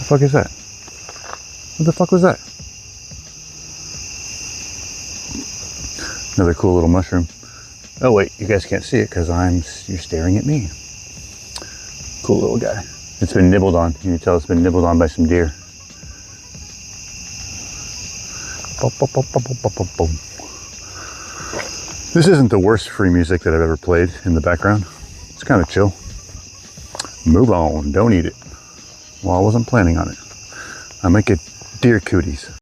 The fuck is that? What the fuck was that? Another cool little mushroom. Oh wait, you guys can't see it because you're staring at me. Cool little guy. It's been nibbled on. You can tell it's been nibbled on by some deer. This isn't the worst free music that I've ever played in the background. It's kind of chill. Move on, don't eat it. Well, I wasn't planning on it. I might get deer cooties.